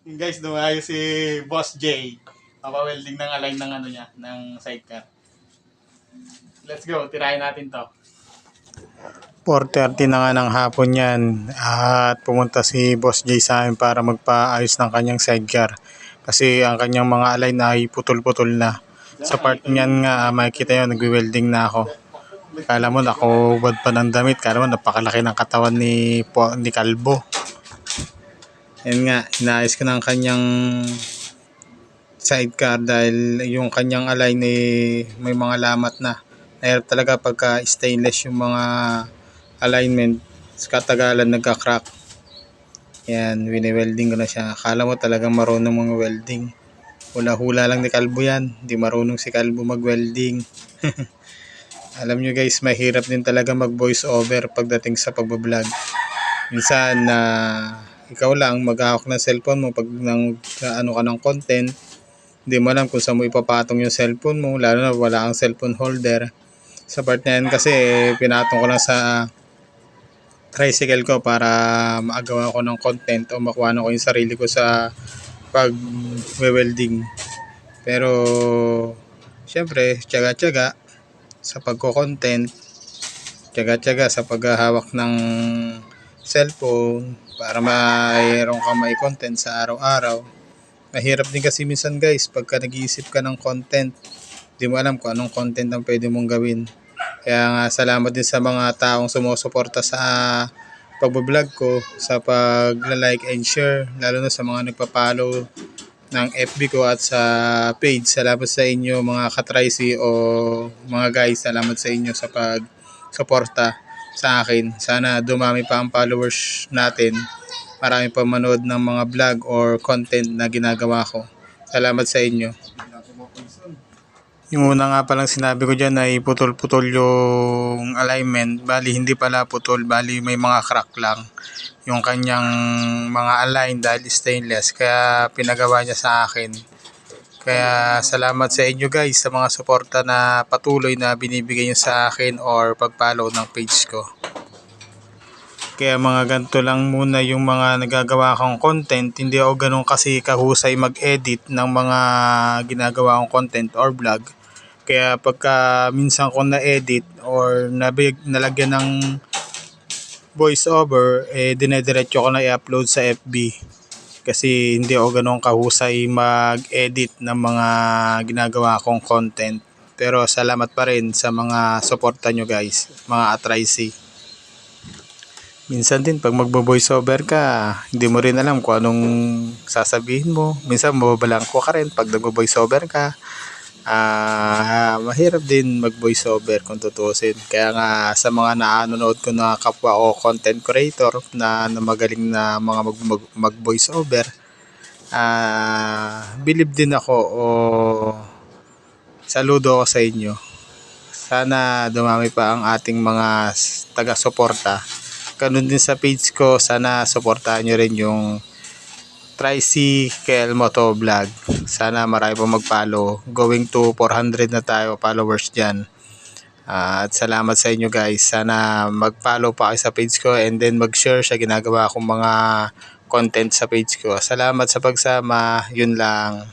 Guys, dumayo si Boss J. Papawelding ng align ng ano niya, ng sidecar. Let's go, tirahin natin to. 4:30 na nga ng hapon yan at pumunta si Boss J sa amin para magpaayos ng kanyang sidecar. Kasi ang kanyang mga align ay putol-putol na. Sa part niyan nga, makikita nyo, nagwe-welding na ako. Kala mo nakahubad pa ng damit, kala mo napakalaki ng katawan ni Kalbo. Yan nga, inaayos ko ng kanyang sidecar dahil yung kanyang align may mga lamat na. Nahirap talaga pagka stainless yung mga alignment, katagalan nagka-crack. Yan, wini-welding ko na siya. Akala mo talagang marunong mga welding. Hula-hula lang ni Kalbo yan. Hindi marunong si Kalbo mag-welding. Alam nyo guys, mahirap din talaga mag-voice over pagdating sa pagbablog. Minsan na ikaw lang maghahawak ng cellphone mo pag ano ka ng content, hindi mo alam kung saan mo ipapatong yung cellphone mo, lalo na wala kang cellphone holder. Sa part na yan kasi pinatong ko lang sa tricycle ko para maagawa ko ng content o makuha ko yung sarili ko sa pag-welding. Pero syempre, tiyaga-tiyaga sa pagko-content, tiyaga-tiyaga sa paghahawak ng cellphone para mayroon kang may content sa araw-araw. Mahirap din kasi minsan guys pagka nag-iisip ka ng content, di mo alam kung anong content ang pwede mong gawin. Kaya nga salamat din sa mga taong sumusuporta sa pagbablog ko, sa pag-like and share, lalo na sa mga nagpa-follow ng FB ko at sa page. Salamat sa inyo mga katraisi o mga guys, salamat sa inyo sa pag-suporta sa akin. Sana dumami pa ang followers natin. Marami pa manood ng mga vlog or content na ginagawa ko. Salamat sa inyo. Yung una nga palang sinabi ko dyan ay putol-putol yung alignment. Bali hindi pala putol, bali may mga crack lang yung kanyang mga align dahil stainless. Kaya pinagawa niya sa akin. Kaya salamat sa inyo guys sa mga suporta na patuloy na binibigay niyo sa akin or pag-follow ng page ko. Kaya mga ganito lang muna yung mga nagagawa kong content. Hindi ako ganun kasi kahusay mag-edit ng mga ginagawa kong content or vlog. Kaya pagka minsan ko na-edit or nalagyan ng voice over, dinediretso ko na i-upload sa FB. Kasi hindi ako ganun kahusay mag-edit ng mga ginagawa kong content. Pero salamat pa rin sa mga suporta nyo guys, mga atraisi. Minsan din pag magbo-voice over ka, hindi mo rin alam kung anong sasabihin mo. Minsan mababalangko ka rin pag nagbo-voice over ka. Mahirap din mag-voice over kung tutusin. Kaya nga sa mga nanonood ko na kapwa o content creator na magaling na mga mag-voice over, believe din ako o saludo ako sa inyo. Sana dumami pa ang ating mga taga-suporta. Ganun din sa page ko, sana suportahan nyo rin yung Tricycle Moto Vlog. Sana marami pa mag-follow. Going to 400 na tayo followers dyan. At salamat sa inyo guys. Sana mag-follow pa kayo sa page ko and then mag-share sa ginagawa kong mga content sa page ko. Salamat sa pagsama. Yun lang.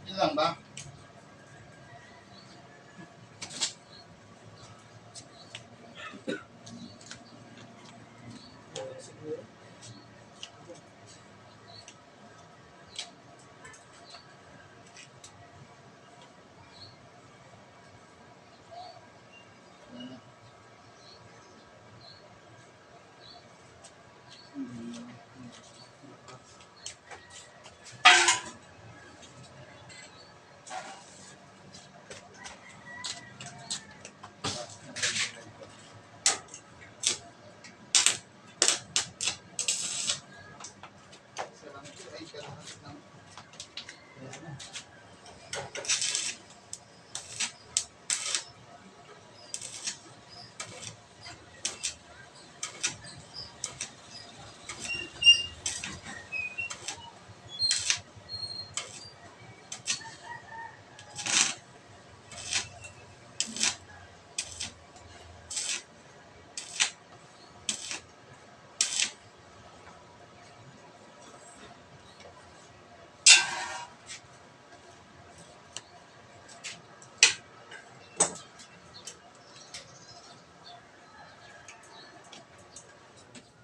Yun lang ba?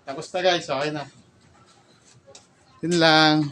Tapos na guys, okay na. Yun lang.